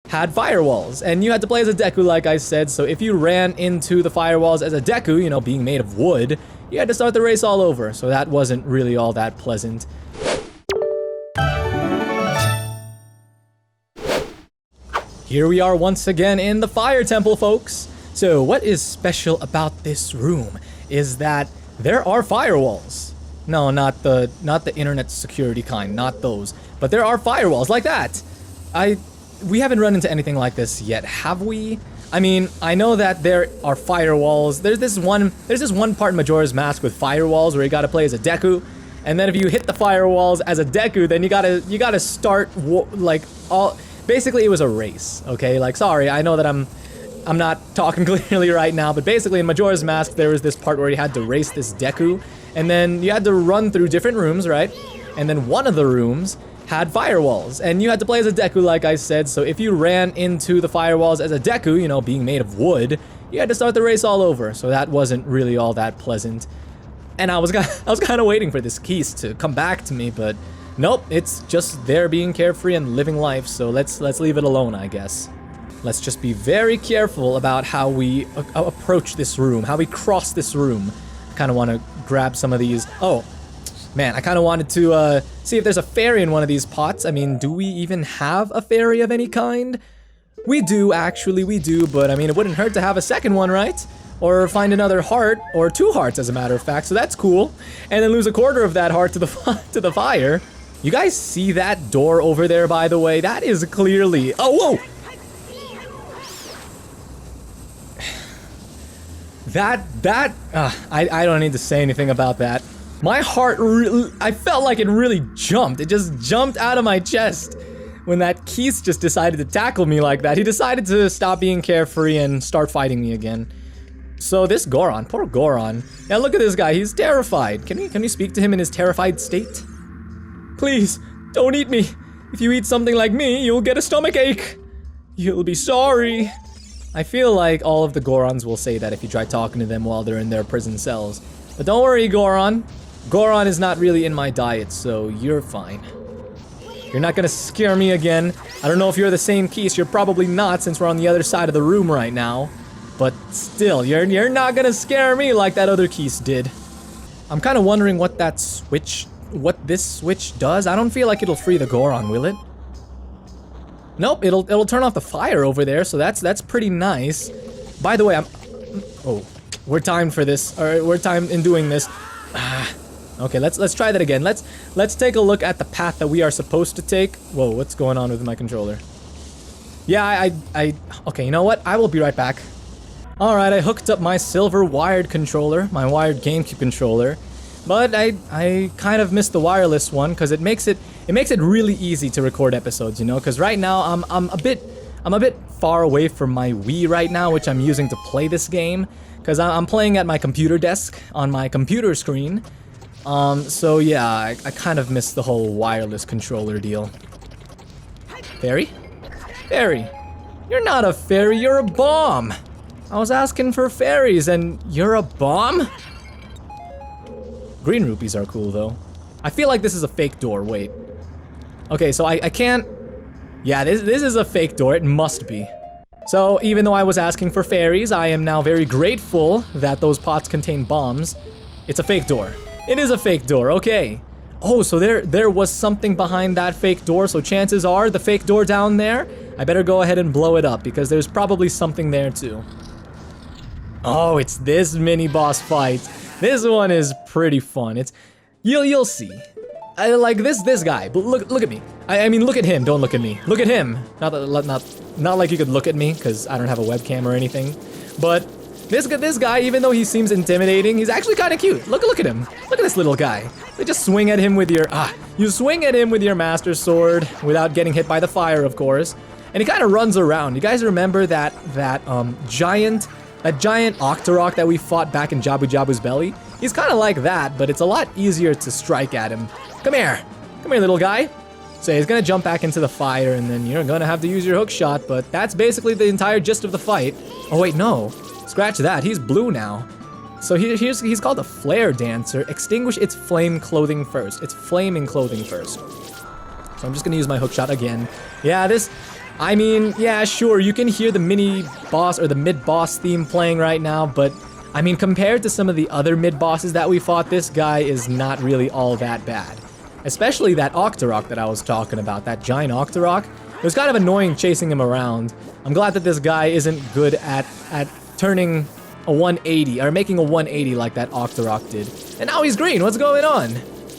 had firewalls, and you had to play as a Deku, like I said, so if you ran into the firewalls as a Deku, you know, being made of wood, you had to start the race all over, so that wasn't really all that pleasant. Here we are once again in the Fire Temple, folks. So what is special about this room is that there are firewalls. No, not the internet security kind, not those, but there are firewalls like that. We haven't run into anything like this yet, have we? I mean, I know that there are firewalls. There's this one part in Majora's Mask with firewalls where you gotta play as a Deku, and then if you hit the firewalls as a Deku, then you gotta start basically it was a race, okay? Like, sorry, I know that I'm not talking clearly right now, but basically in Majora's Mask there was this part where you had to race this Deku, and then you had to run through different rooms, right? And then one of the rooms had firewalls, and you had to play as a Deku, like I said, so if you ran into the firewalls as a Deku, you know, being made of wood, you had to start the race all over, so that wasn't really all that pleasant. And I was kind of waiting for this Keys to come back to me, but nope, it's just there being carefree and living life, so let's leave it alone, I guess. Let's just be very careful about how we approach this room, how we cross this room. I kind of want to grab some of these. Oh, man, I kind of wanted to see if there's a fairy in one of these pots. I mean, do we even have a fairy of any kind? We do, actually, we do, but I mean, it wouldn't hurt to have a second one, right? Or find another heart, or 2 hearts, as a matter of fact, so that's cool. And then lose a quarter of that heart to the fire. You guys see that door over there, by the way? That is clearly... Oh, whoa! I don't need to say anything about that. My heart I felt like it really jumped. It just jumped out of my chest when that Keith just decided to tackle me like that. He decided to stop being carefree and start fighting me again. So this Goron, poor Goron. Now look at this guy, he's terrified. Can we speak to him in his terrified state? Please, don't eat me. If you eat something like me, you'll get a stomachache. You'll be sorry. I feel like all of the Gorons will say that if you try talking to them while they're in their prison cells. But don't worry, Goron. Goron is not really in my diet, so you're fine. You're not gonna scare me again. I don't know if you're the same Keith, you're probably not since we're on the other side of the room right now. But still, you're not gonna scare me like that other Keith did. I'm kind of wondering what this switch does. I don't feel like it'll free the Goron, will it? Nope, it'll turn off the fire over there, so that's pretty nice. By the way, we're timed for this. Alright, we're timed in doing this. Okay, let's try that again. Let's take a look at the path that we are supposed to take. Whoa, what's going on with my controller? Yeah, okay, you know what? I will be right back. Alright, I hooked up my silver wired controller, my wired GameCube controller. But I kind of missed the wireless one because it makes it really easy to record episodes, you know, because right now I'm a bit far away from my Wii right now, which I'm using to play this game, because I'm playing at my computer desk on my computer screen. So yeah, I kind of missed the whole wireless controller deal. Fairy? Fairy. You're not a fairy, you're a bomb. I was asking for fairies and you're a bomb? Green rupees are cool though. I feel like this is a fake door, wait. Okay, so I can't... Yeah, this is a fake door, it must be. So, even though I was asking for fairies, I am now very grateful that those pots contain bombs. It's a fake door. It is a fake door, okay. Oh, so there was something behind that fake door, so chances are the fake door down there, I better go ahead and blow it up, because there's probably something there too. Oh, it's this mini boss fight. This one is pretty fun. You'll see. I like this guy. But look at me. I mean, look at him. Don't look at me. Look at him. Not like you could look at me because I don't have a webcam or anything. But this guy, even though he seems intimidating, he's actually kind of cute. Look at him. Look at this little guy. You just swing at him with your you swing at him with your Master Sword without getting hit by the fire, of course. And he kind of runs around. You guys remember that giant Octorok that we fought back in Jabu Jabu's belly? He's kind of like that, but it's a lot easier to strike at him. Come here, little guy. So he's gonna jump back into the fire, and then you're gonna have to use your hook shot, but that's basically the entire gist of the fight. Oh wait, no. Scratch that, he's blue now. So he's called a Flare Dancer. Extinguish its flame clothing first. It's flaming clothing first. So I'm just gonna use my hook shot again. Yeah, this I mean, yeah, sure, you can hear the mini-boss or the mid-boss theme playing right now, but I mean, compared to some of the other mid-bosses that we fought, this guy is not really all that bad. Especially that Octorok that I was talking about, that giant Octorok. It was kind of annoying chasing him around. I'm glad that this guy isn't good at turning a 180, or making a 180 like that Octorok did. And now he's green, what's going on?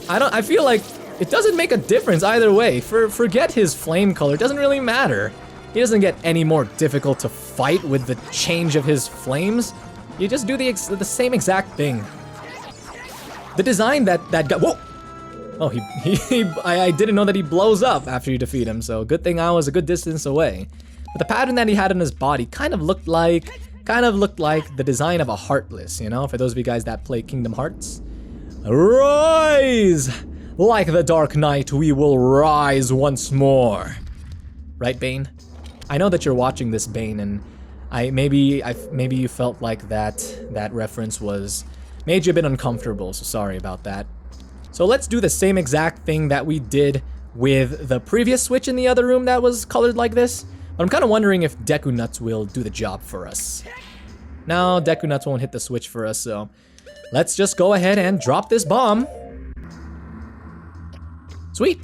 I feel like it doesn't make a difference either way. Forget his flame color, it doesn't really matter. He doesn't get any more difficult to fight with the change of his flames. You just do the same exact thing. The design that guy, whoa! Oh, I didn't know that he blows up after you defeat him, so good thing I was a good distance away. But the pattern that he had on his body kind of looked like the design of a Heartless, you know, for those of you guys that play Kingdom Hearts. Rise! Like the Dark Knight, we will rise once more. Right, Bane? I know that you're watching this, Bane, and maybe you felt like that reference made you a bit uncomfortable, so sorry about that. So let's do the same exact thing that we did with the previous switch in the other room that was colored like this. But I'm kind of wondering if Deku Nuts will do the job for us. No, Deku Nuts won't hit the switch for us, so let's just go ahead and drop this bomb. Sweet.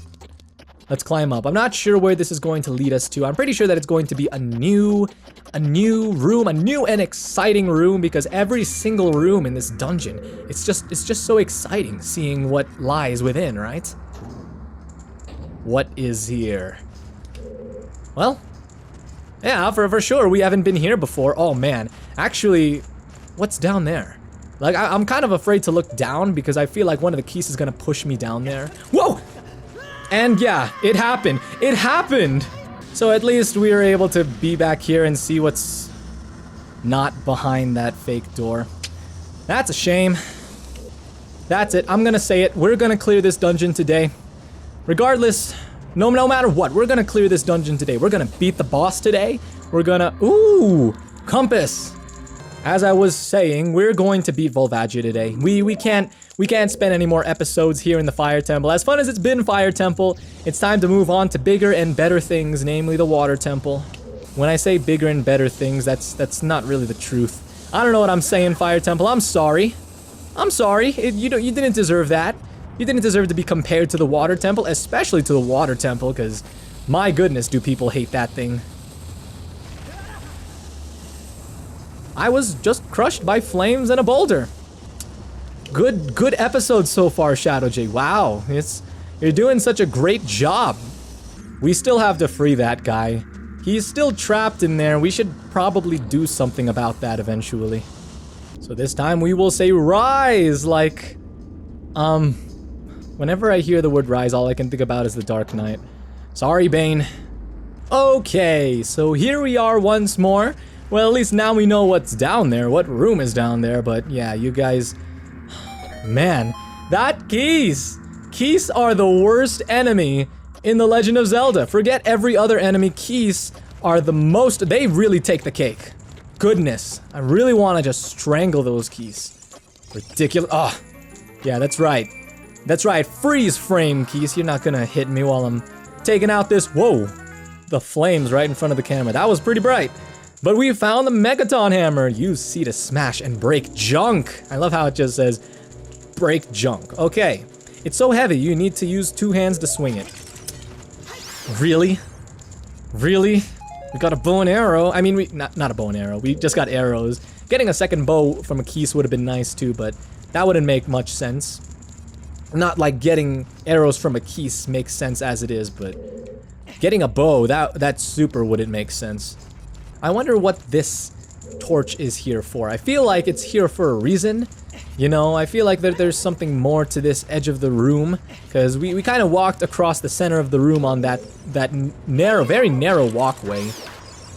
Let's climb up. I'm not sure where this is going to lead us to. I'm pretty sure that it's going to be a new room, a new and exciting room, because every single room in this dungeon, it's just so exciting seeing what lies within, right? What is here? Well, yeah, for sure, we haven't been here before. Oh man, actually, what's down there? Like, I'm kind of afraid to look down because I feel like one of the keys is gonna push me down there. Whoa! And yeah, it happened. It happened! So at least we were able to be back here and see what's not behind that fake door. That's a shame. That's it, I'm gonna say it. We're gonna clear this dungeon today. Regardless, no matter what, we're gonna clear this dungeon today. We're gonna beat the boss today. We're gonna, ooh, compass. As I was saying, we're going to beat Volvagia today. We can't spend any more episodes here in the Fire Temple. As fun as it's been, Fire Temple, it's time to move on to bigger and better things, namely the Water Temple. When I say bigger and better things, that's not really the truth. I don't know what I'm saying, Fire Temple. I'm sorry. I'm sorry. You didn't deserve that. You didn't deserve to be compared to the Water Temple, especially to the Water Temple, because my goodness, do people hate that thing. I was just crushed by flames and a boulder. Good episode so far, ShdwjGaming. Wow, you're doing such a great job. We still have to free that guy. He's still trapped in there. We should probably do something about that eventually. So this time we will say rise, like, whenever I hear the word rise, all I can think about is the Dark Knight. Sorry, Bane. Okay, so here we are once more. Well, at least now we know what's down there, what room is down there, but yeah, you guys... Man, that Keys! Keys are the worst enemy in The Legend of Zelda. Forget every other enemy, Keys are the most... They really take the cake. Goodness, I really want to just strangle those Keys. Ridiculous. Oh, yeah, that's right. That's right, freeze frame, Keys. You're not gonna hit me while I'm taking out this... Whoa, the flames right in front of the camera. That was pretty bright. But we found the Megaton Hammer. Use C to smash and break junk. I love how it just says, break junk. Okay, it's so heavy, you need to use 2 hands to swing it. Really? Really? We got a bow and arrow. I mean, not a bow and arrow. We just got arrows. Getting a second bow from a Keys would have been nice too, but that wouldn't make much sense. Not like getting arrows from a Keys makes sense as it is, but getting a bow, that super wouldn't make sense. I wonder what this torch is here for. I feel like it's here for a reason. You know, I feel like there's something more to this edge of the room, because we kind of walked across the center of the room on that narrow, very narrow walkway.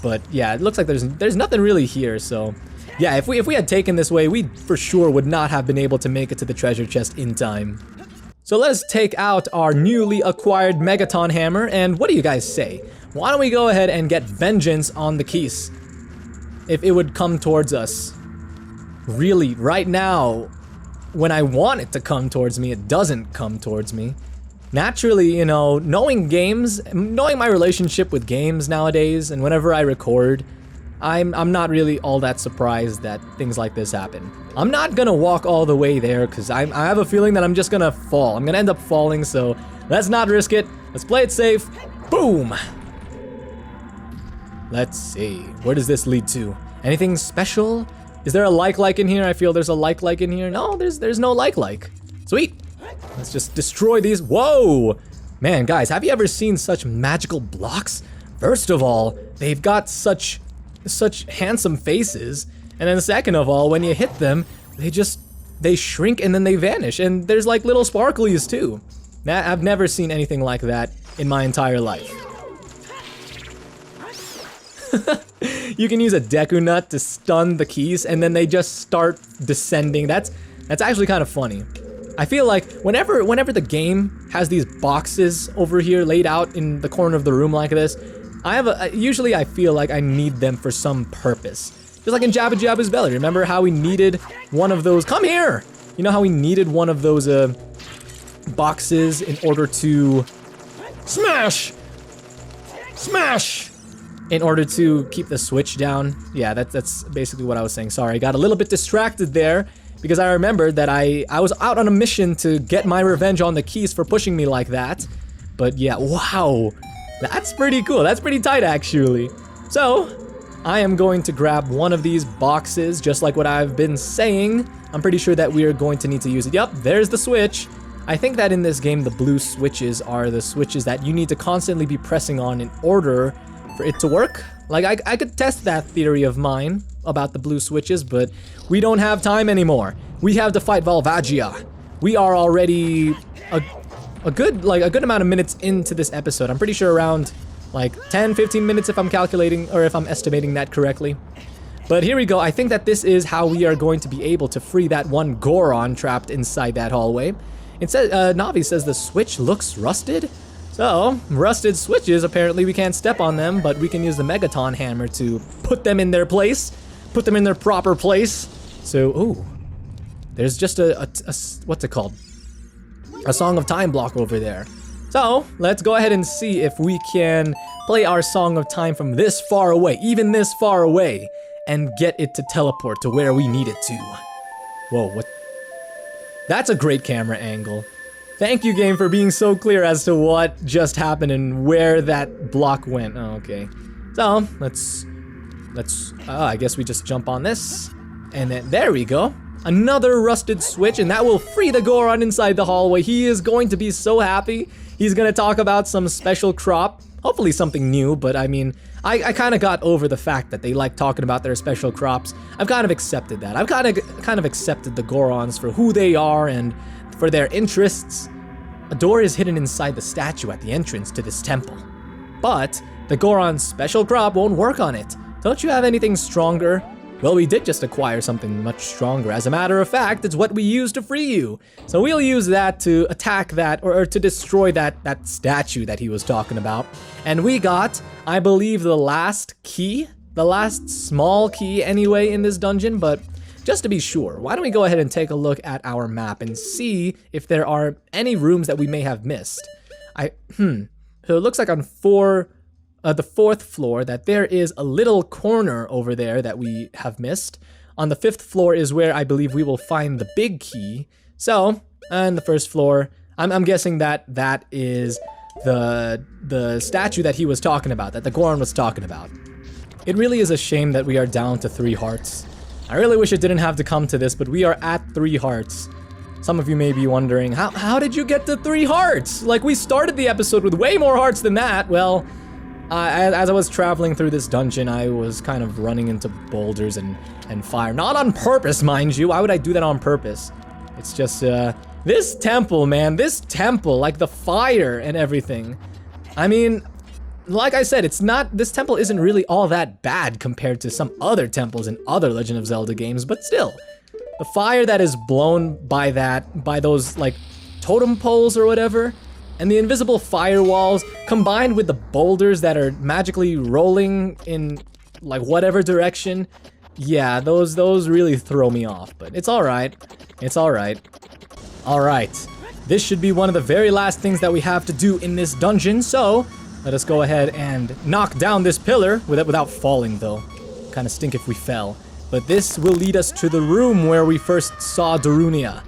But yeah, it looks like there's nothing really here, so yeah, if we had taken this way, we for sure would not have been able to make it to the treasure chest in time. So let's take out our newly acquired Megaton Hammer, and what do you guys say? Why don't we go ahead and get vengeance on the Keys? If it would come towards us. Really, right now, when I want it to come towards me, it doesn't come towards me. naturally, you know, knowing my relationship with games nowadays, and whenever I record, I'm not really all that surprised that things like this happen. I'm not gonna walk all the way there because I have a feeling that I'm just gonna fall. I'm gonna end up falling, so let's not risk it. Let's play it safe. Boom! Let's see. Where does this lead to? Anything special? Is there a like in here? I feel there's a like in here. No, there's no like. Sweet. Let's just destroy these. Whoa! Man, guys, have you ever seen such magical blocks? First of all, they've got such handsome faces, and then second of all, when you hit them, they shrink and then they vanish, and there's like little sparklies too. I've never seen anything like that in my entire life. You can use a Deku Nut to stun the keys, and then they just start descending. That's actually kind of funny. I feel like whenever the game has these boxes over here laid out in the corner of the room like this, usually I feel like I need them for some purpose. Just like in Jabba Jabba's Belly. Remember how we needed one of those? Come here! You know how we needed one of those boxes in order to smash! In order to keep the switch down. Yeah, that's basically what I was saying. Sorry, I got a little bit distracted there because I remembered that I was out on a mission to get my revenge on the keys for pushing me like that. But yeah, wow. That's pretty cool. That's pretty tight, actually. So, I am going to grab one of these boxes, just like what I've been saying. I'm pretty sure that we are going to need to use it. Yep, there's the switch. I think that in this game, the blue switches are the switches that you need to constantly be pressing on in order for it to work. Like, I could test that theory of mine about the blue switches, but we don't have time anymore. We have to fight Volvagia. We are already a good amount of minutes into this episode. I'm pretty sure around like 10-15 minutes if I'm calculating or if I'm estimating that correctly. But here we go. I think that this is how we are going to be able to free that one Goron trapped inside that hallway. It says Navi says the switch looks rusted. So, rusted switches, apparently we can't step on them, but we can use the Megaton hammer to put them in their place, put them in their proper place. So, ooh, there's just a what's it called? A Song of Time block over there. So, let's go ahead and see if we can play our Song of Time from this far away, even this far away, and get it to teleport to where we need it to. Whoa, what? That's a great camera angle. Thank you, game, for being so clear as to what just happened and where that block went. Oh, okay. So, let's I guess we just jump on this. And then, there we go. Another rusted switch, and that will free the Goron inside the hallway. He is going to be so happy. He's gonna talk about some special crop. Hopefully something new, but I mean, I kind of got over the fact that they like talking about their special crops. I've kind of accepted that. I've kind of accepted the Gorons for who they are and for their interests. A door is hidden inside the statue at the entrance to this temple. But the Goron's special crop won't work on it. Don't you have anything stronger? Well, we did just acquire something much stronger. As a matter of fact, it's what we used to free you. So we'll use that to attack that, or to destroy that statue that he was talking about. And we got, I believe, the last key. The last small key anyway in this dungeon, but just to be sure, why don't we go ahead and take a look at our map and see if there are any rooms that we may have missed. So it looks like on the fourth floor that there is a little corner over there that we have missed. On the fifth floor is where I believe we will find the big key. So, on the first floor, I'm guessing that is the statue that he was talking about, that the Goron was talking about. It really is a shame that we are down to 3 hearts. I really wish it didn't have to come to this, but we are at 3 hearts. Some of you may be wondering, how did you get to 3 hearts? Like, we started the episode with way more hearts than that. Well, as I was traveling through this dungeon, I was kind of running into boulders and fire. Not on purpose, mind you. Why would I do that on purpose? It's just, this temple, man. This temple, like the fire and everything. I mean, like I said, this temple isn't really all that bad compared to some other temples in other Legend of Zelda games, but still. The fire that is blown by those, like, totem poles or whatever, and the invisible firewalls, combined with the boulders that are magically rolling in, like, whatever direction, yeah, those really throw me off, but it's alright. It's alright. Alright. this should be one of the very last things that we have to do in this dungeon, so let us go ahead and knock down this pillar without falling, though. Kind of stink if we fell. But this will lead us to the room where we first saw Darunia.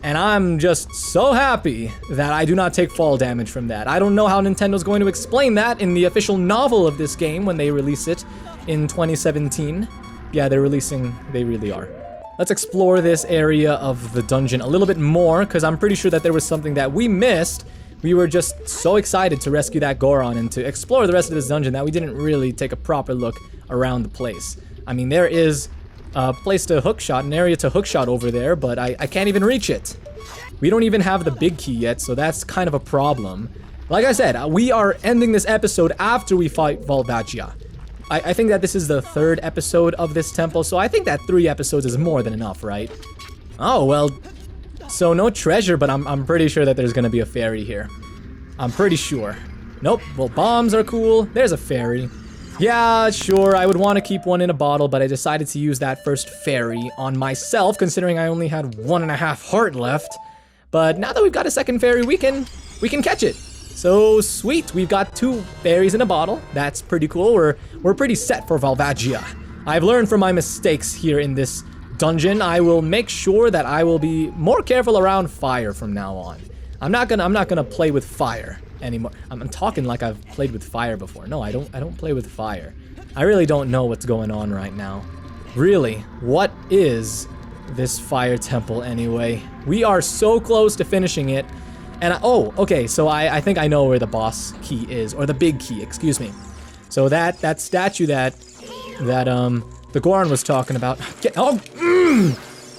And I'm just so happy that I do not take fall damage from that. I don't know how Nintendo's going to explain that in the official novel of this game when they release it in 2017. Yeah, they really are. Let's explore this area of the dungeon a little bit more, because I'm pretty sure that there was something that we missed. We were just so excited to rescue that Goron and to explore the rest of this dungeon that we didn't really take a proper look around the place. I mean, there is a place to hookshot, an area to hookshot over there, but I can't even reach it. We don't even have the big key yet, so that's kind of a problem. Like I said, we are ending this episode after we fight Volvagia. I think that this is the 3rd episode of this temple, so I think that 3 episodes is more than enough, right? Oh, well, so no treasure, but I'm pretty sure that there's gonna be a fairy here. I'm pretty sure. Nope, well, bombs are cool. There's a fairy. Yeah, sure, I would want to keep one in a bottle, but I decided to use that first fairy on myself, considering I only had 1.5 heart left. But now that we've got a second fairy, we can catch it. So sweet, we've got 2 fairies in a bottle. That's pretty cool. We're pretty set for Volvagia. I've learned from my mistakes here in this dungeon. I will make sure that I will be more careful around fire from now on. I'm not gonna play with fire anymore. I'm talking like I've played with fire before. No, I don't play with fire. I really don't know what's going on right now. Really, what is this fire temple anyway? We are so close to finishing it. And oh, okay, so I think I know where the boss key is, or the big key, excuse me. So that statue that the Goron was talking about.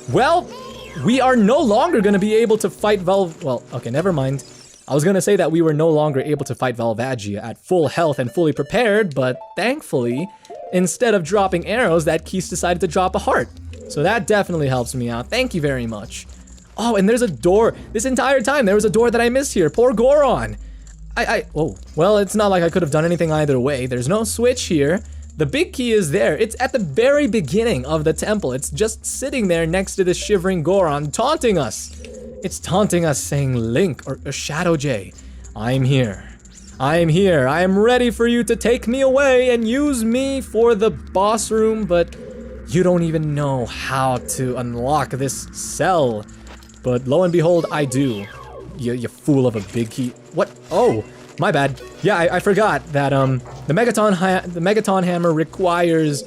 Well, we are no longer gonna be able to fight well, okay, never mind. I was gonna say that we were no longer able to fight Volvagia at full health and fully prepared, but thankfully, instead of dropping arrows, that Keese decided to drop a heart. So that definitely helps me out. Thank you very much. Oh, and there's a door. This entire time, there was a door that I missed here. Poor Goron. Oh, well, it's not like I could have done anything either way. There's no switch here. The big key is there. It's at the very beginning of the temple. It's just sitting there next to the shivering Goron, taunting us. It's taunting us, saying, Link, or ShdwjGaming, I'm here. I'm here. I am ready for you to take me away and use me for the boss room, but you don't even know how to unlock this cell. But lo and behold, I do. You fool of a big key. What? Oh, my bad. Yeah, I forgot that the Megaton hammer requires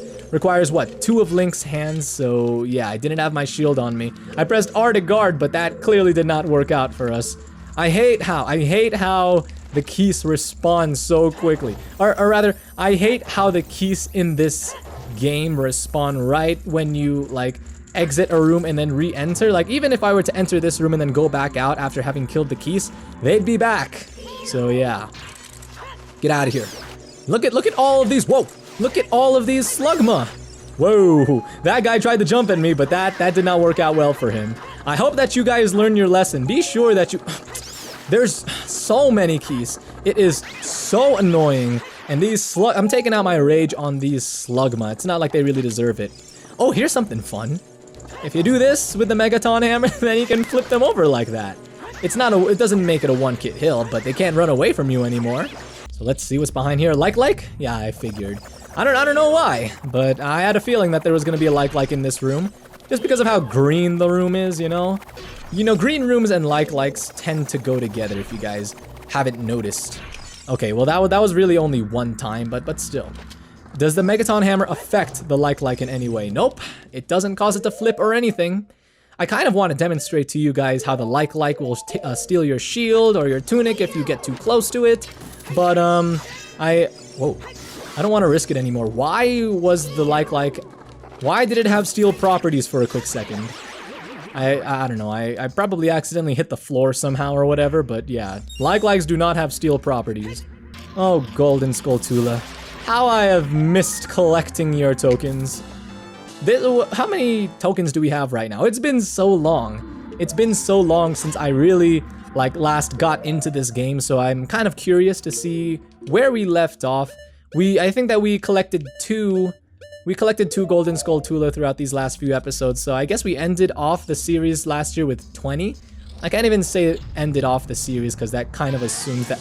what? 2 of Link's hands. So yeah, I didn't have my shield on me. I pressed R to guard, but that clearly did not work out for us. I hate how the keys respawn so quickly. Or rather, I hate how the keys in this game respawn right when you like exit a room and then re-enter. Like, even if I were to enter this room and then go back out after having killed the keys, they'd be back. So yeah. Get out of here. Look at all of these. Whoa. Look at all of these slugma. Whoa. That guy tried to jump at me, but that did not work out well for him. I hope that you guys learn your lesson. Be sure that you... There's so many keys. It is so annoying. And these I'm taking out my rage on these slugma. It's not like they really deserve it. Oh, here's something fun. If you do this with the Megaton hammer, then you can flip them over like that. It doesn't make it a one-hit hill, but they can't run away from you anymore. So let's see what's behind here. Like? Yeah, I figured. I don't know why, but I had a feeling that there was gonna be a like in this room. Just because of how green the room is, you know? You know, green rooms and likes tend to go together if you guys haven't noticed. Okay, well that was really only one time, but still. Does the Megaton hammer affect the like in any way? Nope, it doesn't cause it to flip or anything. I kind of want to demonstrate to you guys how the like will steal your shield or your tunic if you get too close to it. But I don't want to risk it anymore. Why was the like? Why did it have steal properties for a quick second? I don't know. I probably accidentally hit the floor somehow or whatever. But yeah, likes do not have steal properties. Oh, Golden Skulltula. How I have missed collecting your tokens. How many tokens do we have right now? It's been so long. It's been so long since I really, last got into this game, so I'm kind of curious to see where we left off. I think that we collected two Golden Skulltula throughout these last few episodes, so I guess we ended off the series last year with 20. I can't even say ended off the series because that kind of assumes that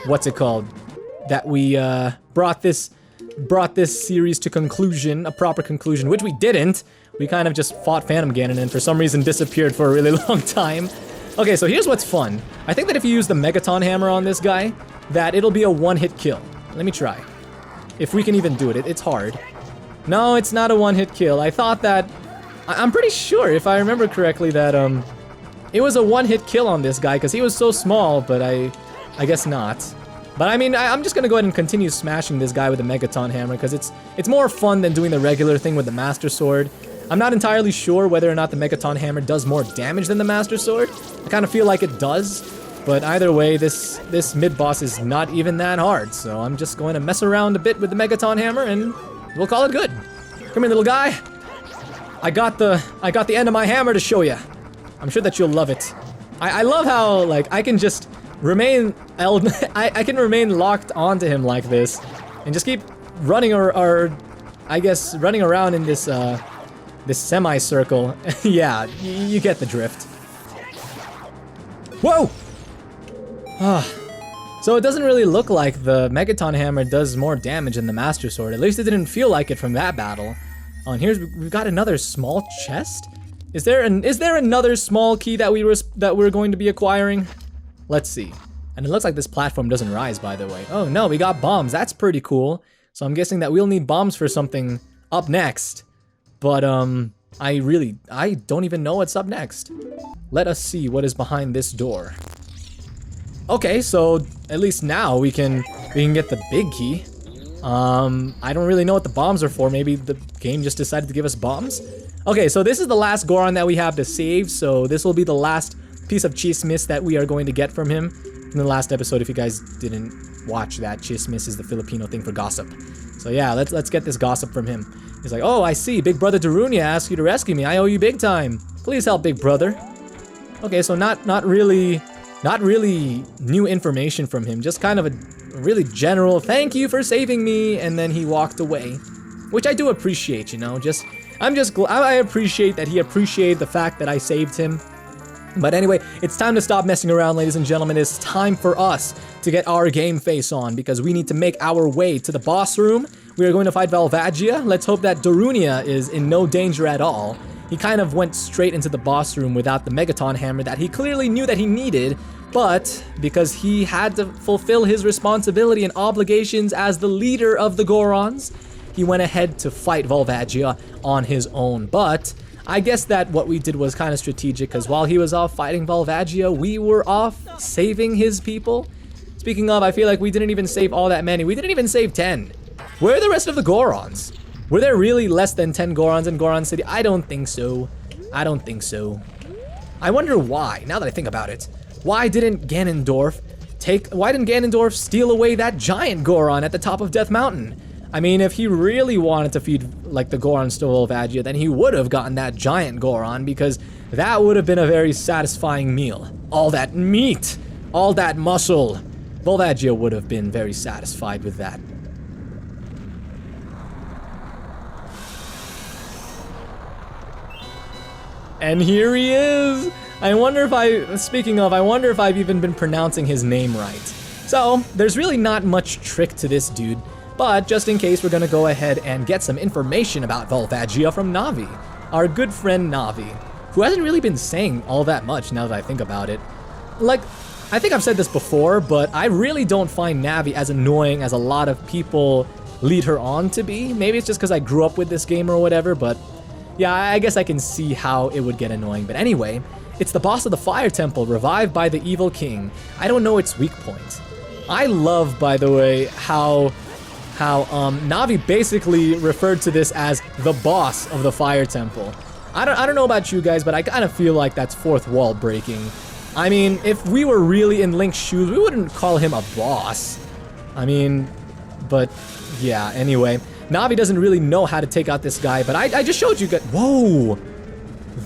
what's it called? That we brought this series to conclusion, a proper conclusion, which we didn't. We kind of just fought Phantom Ganon and for some reason disappeared for a really long time. Okay, so here's what's fun. I think that if you use the Megaton Hammer on this guy, that it'll be a one-hit kill. Let me try. If we can even do it. It's hard. No, it's not a one-hit kill. I thought that... I'm pretty sure, if I remember correctly, that it was a one-hit kill on this guy because he was so small, but I guess not. But I mean, I'm just gonna go ahead and continue smashing this guy with the Megaton Hammer because it's more fun than doing the regular thing with the Master Sword. I'm not entirely sure whether or not the Megaton Hammer does more damage than the Master Sword. I kind of feel like it does, but either way, this mid-boss is not even that hard, so I'm just going to mess around a bit with the Megaton Hammer and we'll call it good. Come here, little guy. I got the end of my hammer to show you. I'm sure that you'll love it. I love how, like, I can just remain I can remain locked onto him like this and just keep running or I guess running around in this this semicircle. Yeah, you get the drift. Whoa! So it doesn't really look like the Megaton Hammer does more damage than the Master Sword. At least it didn't feel like it from that battle. Oh, and we've got another small chest? Is there another small key that we're going to be acquiring? Let's see. And it looks like this platform doesn't rise, by the way. Oh no, we got bombs. That's pretty cool. So I'm guessing that we'll need bombs for something up next. But I don't even know what's up next. Let us see what is behind this door. Okay, so at least now we can get the big key. I don't really know what the bombs are for. Maybe the game just decided to give us bombs. Okay, so this is the last Goron that we have to save. So this will be the last piece of chismis that we are going to get from him. In the last episode, if you guys didn't watch that, chismis is the Filipino thing for gossip. So yeah, let's get this gossip from him. He's like, oh, I see. Big Brother Darunia asked you to rescue me. I owe you big time. Please help, Big Brother. Okay, so not really new information from him. Just kind of a really general thank you for saving me, and then he walked away, which I do appreciate. You know, I appreciate that he appreciated the fact that I saved him. But anyway, it's time to stop messing around, ladies and gentlemen. It's time for us to get our game face on because we need to make our way to the boss room. We are going to fight Volvagia. Let's hope that Darunia is in no danger at all. He kind of went straight into the boss room without the Megaton Hammer that he clearly knew that he needed, but because he had to fulfill his responsibility and obligations as the leader of the Gorons, he went ahead to fight Volvagia on his own. But I guess that what we did was kind of strategic because while he was off fighting Volvagia, we were off saving his people. Speaking of, I feel like we didn't even save all that many. We didn't even save 10. Where are the rest of the Gorons? Were there really less than 10 Gorons in Goron City? I don't think so. I don't think so. I wonder why, now that I think about it. Why didn't Ganondorf steal away that giant Goron at the top of Death Mountain? I mean, if he really wanted to feed, like, the Gorons to Volvagia, then he would have gotten that giant Goron, because that would have been a very satisfying meal. All that meat, all that muscle. Volvagia would have been very satisfied with that. And here he is! I wonder if I've even been pronouncing his name right. So, there's really not much trick to this dude. But just in case, we're gonna go ahead and get some information about Volvagia from Navi, our good friend Navi, who hasn't really been saying all that much now that I think about it. Like, I think I've said this before, but I really don't find Navi as annoying as a lot of people lead her on to be. Maybe it's just because I grew up with this game or whatever, but yeah, I guess I can see how it would get annoying. But anyway, it's the boss of the Fire Temple, revived by the Evil King. I don't know its weak point. I love, by the way, how Navi basically referred to this as the boss of the Fire Temple. I don't know about you guys, but I kind of feel like that's fourth wall breaking. I mean, if we were really in Link's shoes, we wouldn't call him a boss. I mean, but yeah, anyway. Navi doesn't really know how to take out this guy, but I just showed you guys. Whoa!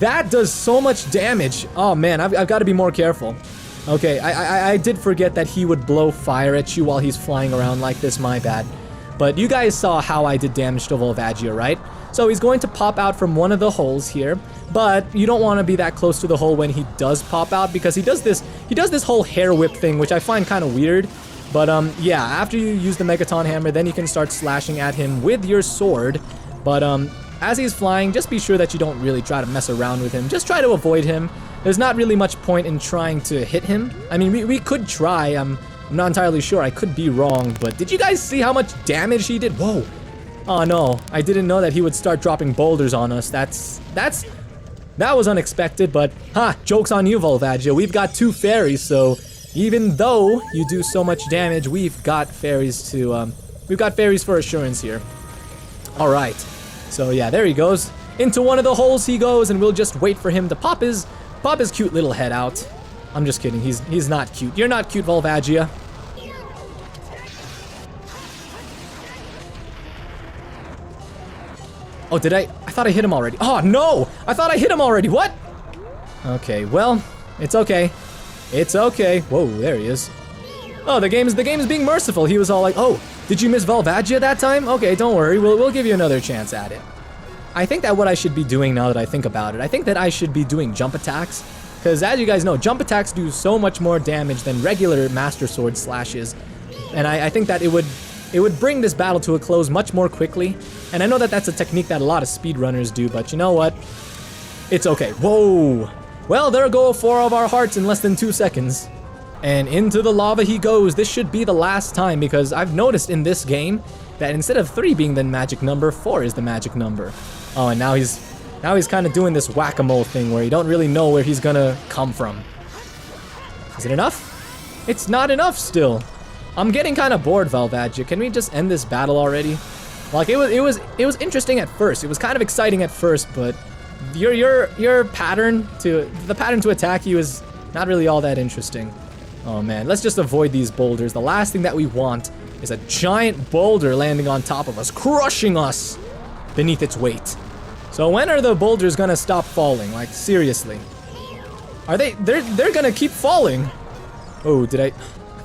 That does so much damage. Oh man, I've got to be more careful. Okay, I did forget that he would blow fire at you while he's flying around like this, my bad. But you guys saw how I did damage to Volvagia, right? So he's going to pop out from one of the holes here, but you don't want to be that close to the hole when he does pop out, because he does this whole hair whip thing, which I find kind of weird. But yeah, after you use the Megaton Hammer, then you can start slashing at him with your sword. But as he's flying, just be sure that you don't really try to mess around with him. Just try to avoid him. There's not really much point in trying to hit him. I mean, we could try. I'm not entirely sure. I could be wrong, but did you guys see how much damage he did? Whoa. Oh no, I didn't know that he would start dropping boulders on us. That was unexpected, but joke's on you, Volvagia. We've got 2 fairies, so even though you do so much damage, we've got fairies for assurance here. All right, so yeah, there he goes. Into one of the holes he goes, and we'll just wait for him to pop his cute little head out. I'm just kidding, he's not cute. You're not cute, Volvagia. Oh, did I thought I hit him already. Oh, no! I thought I hit him already. What? Okay, well, it's okay. It's okay. Whoa, there he is. Oh, the game is being merciful. He was all like, oh, did you miss Volvagia that time? Okay, don't worry. We'll give you another chance at it. I think that what I should be doing now that I think about it, I think that I should be doing jump attacks. Because as you guys know, jump attacks do so much more damage than regular Master Sword slashes. And I think that it would bring this battle to a close much more quickly. And I know that that's a technique that a lot of speedrunners do, but you know what? It's okay. Whoa! Well, there go 4 of our hearts in less than 2 seconds. And into the lava he goes. This should be the last time, because I've noticed in this game that instead of 3 being the magic number, 4 is the magic number. Oh, and now he's kind of doing this whack-a-mole thing where you don't really know where he's gonna come from. Is it enough? It's not enough still. I'm getting kind of bored, Volvagia. Can we just end this battle already? Like, it was interesting at first. It was kind of exciting at first, but your pattern to attack you is not really all that interesting. Oh man, let's just avoid these boulders. The last thing that we want is a giant boulder landing on top of us, crushing us beneath its weight. So when are the boulders gonna stop falling? Like, seriously. Are they? They're gonna keep falling. Oh, I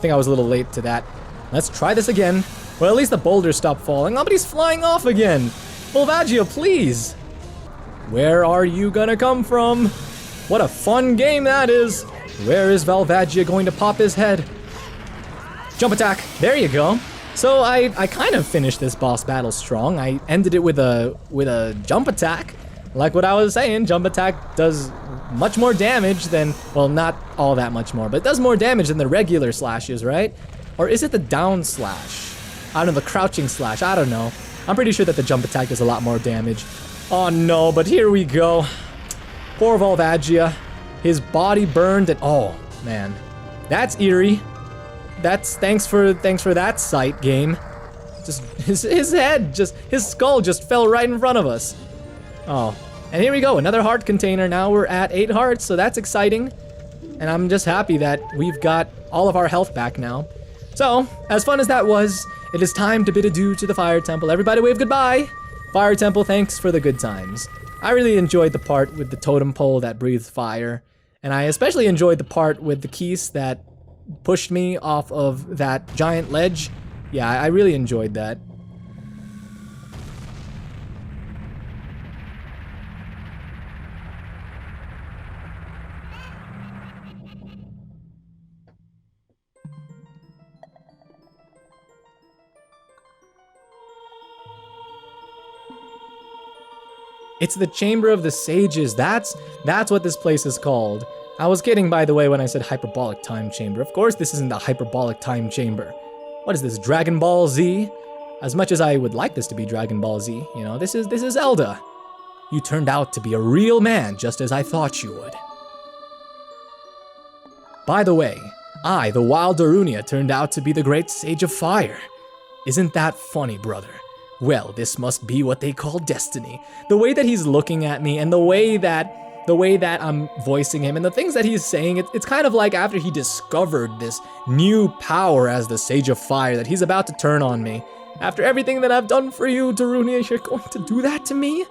think I was a little late to that. Let's try this again. Well, at least the boulders stopped falling. Oh, but he's flying off again. Volvagia, please. Where are you gonna come from? What a fun game that is. Where is Volvagia going to pop his head? Jump attack. There you go. So I kind of finished this boss battle strong. I ended it with a jump attack. Like what I was saying, jump attack does much more damage than, well, not all that much more, but it does more damage than the regular slashes, right? Or is it the down slash? I don't know, the crouching slash, I don't know. I'm pretty sure that the jump attack does a lot more damage. Oh no, but here we go. Poor Volvagia. His body burned and, oh man, that's eerie. That's, thanks for that sight, game. Just, his skull just fell right in front of us. Oh, and here we go, another heart container. Now we're at 8 hearts, so that's exciting. And I'm just happy that we've got all of our health back now. So, as fun as that was, it is time to bid adieu to the Fire Temple. Everybody wave goodbye. Fire Temple, thanks for the good times. I really enjoyed the part with the totem pole that breathed fire. And I especially enjoyed the part with the keys that pushed me off of that giant ledge. Yeah, I really enjoyed that. It's the Chamber of the Sages. That's what this place is called. I was kidding, by the way, when I said hyperbolic time chamber. Of course, this isn't the hyperbolic time chamber. What is this, Dragon Ball Z? As much as I would like this to be Dragon Ball Z, you know, this is Zelda. You turned out to be a real man, just as I thought you would. By the way, I, the Wild Darunia, turned out to be the Great Sage of Fire. Isn't that funny, brother? Well, this must be what they call destiny. The way that he's looking at me and the way that I'm voicing him and the things that he's saying, it's kind of like after he discovered this new power as the Sage of Fire that he's about to turn on me. After everything that I've done for you, Darunia, you're going to do that to me?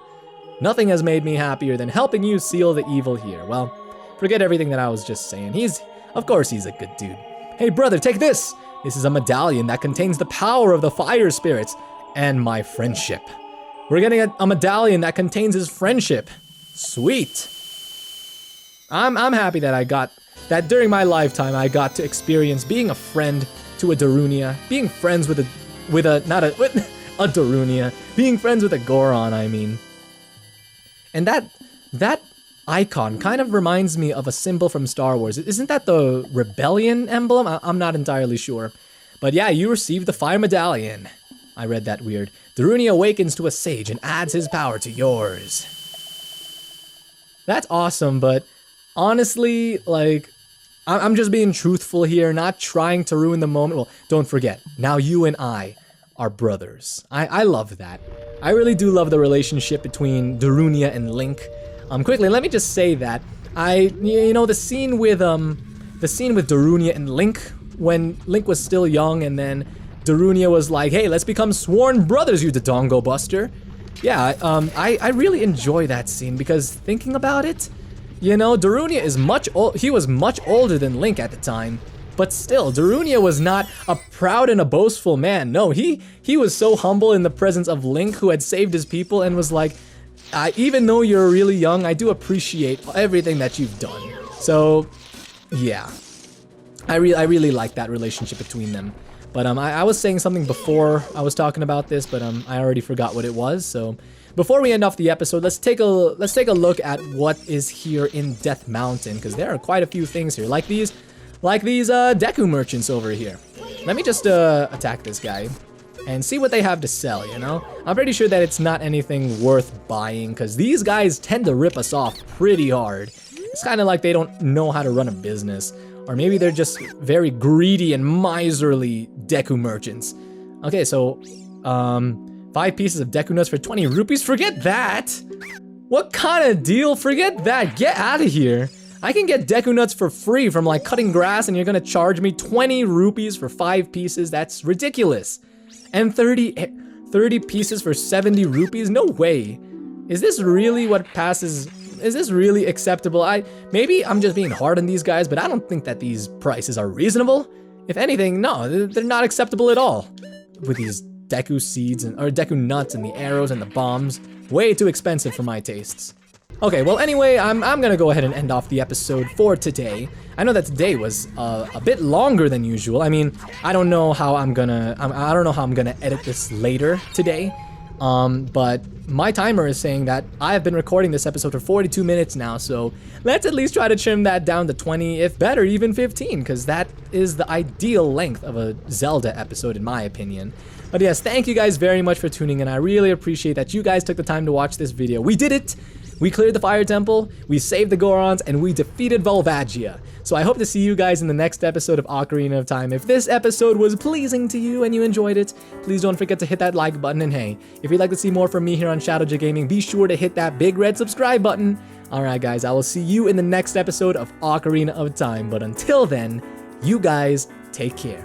Nothing has made me happier than helping you seal the evil here. Well, forget everything that I was just saying. Of course he's a good dude. Hey brother, take this! This is a medallion that contains the power of the fire spirits and my friendship. We're getting a medallion that contains his friendship. Sweet. I'm happy that I got that during my lifetime. I got to experience being a friend to a Darunia, being friends with a Darunia, being friends with a Goron. I mean, and that icon kind of reminds me of a symbol from Star Wars. Isn't that the rebellion emblem? I'm not entirely sure, but yeah, you received the fire medallion. I read that weird. Darunia awakens to a sage and adds his power to yours. That's awesome, but honestly, like, I'm just being truthful here, not trying to ruin the moment. Well, don't forget, now you and I are brothers. I love that. I really do love the relationship between Darunia and Link. Quickly, let me just say that the scene with Darunia and Link, when Link was still young, and then Darunia was like, "Hey, let's become sworn brothers, you Dodongo Buster." Yeah, I really enjoy that scene because thinking about it, Darunia is he was much older than Link at the time, but still, Darunia was not a proud and a boastful man. No, he was so humble in the presence of Link, who had saved his people, and was like, even though you're really young, I do appreciate everything that you've done. So, yeah, I really like that relationship between them. But I was saying something before I was talking about this, but I already forgot what it was. So before we end off the episode, let's take a look at what is here in Death Mountain, because there are quite a few things here, like these Deku merchants over here. Let me just attack this guy and see what they have to sell. I'm pretty sure that it's not anything worth buying, because these guys tend to rip us off pretty hard. It's kind of like they don't know how to run a business. Or maybe they're just very greedy and miserly Deku merchants. Okay, so, 5 pieces of Deku nuts for 20 rupees? Forget that! What kind of deal? Forget that! Get out of here! I can get Deku nuts for free from, like, cutting grass, and you're gonna charge me 20 rupees for 5 pieces? That's ridiculous! And 30 pieces for 70 rupees? No way! Is this really what passes? Is this really acceptable? Maybe I'm just being hard on these guys, but I don't think that these prices are reasonable. If anything, no, they're not acceptable at all. With these Deku seeds or Deku nuts and the arrows and the bombs, way too expensive for my tastes. Okay, well anyway, I'm gonna go ahead and end off the episode for today. I know that today was a bit longer than usual. I mean, I don't know how I'm gonna edit this later today. But my timer is saying that I have been recording this episode for 42 minutes now, so let's at least try to trim that down to 20, if better, even 15, because that is the ideal length of a Zelda episode, in my opinion. But yes, thank you guys very much for tuning in. I really appreciate that you guys took the time to watch this video. We did it! We cleared the Fire Temple, we saved the Gorons, and we defeated Volvagia. So I hope to see you guys in the next episode of Ocarina of Time. If this episode was pleasing to you and you enjoyed it, please don't forget to hit that like button. And hey, if you'd like to see more from me here on ShdwjGaming, be sure to hit that big red subscribe button. Alright guys, I will see you in the next episode of Ocarina of Time. But until then, you guys take care.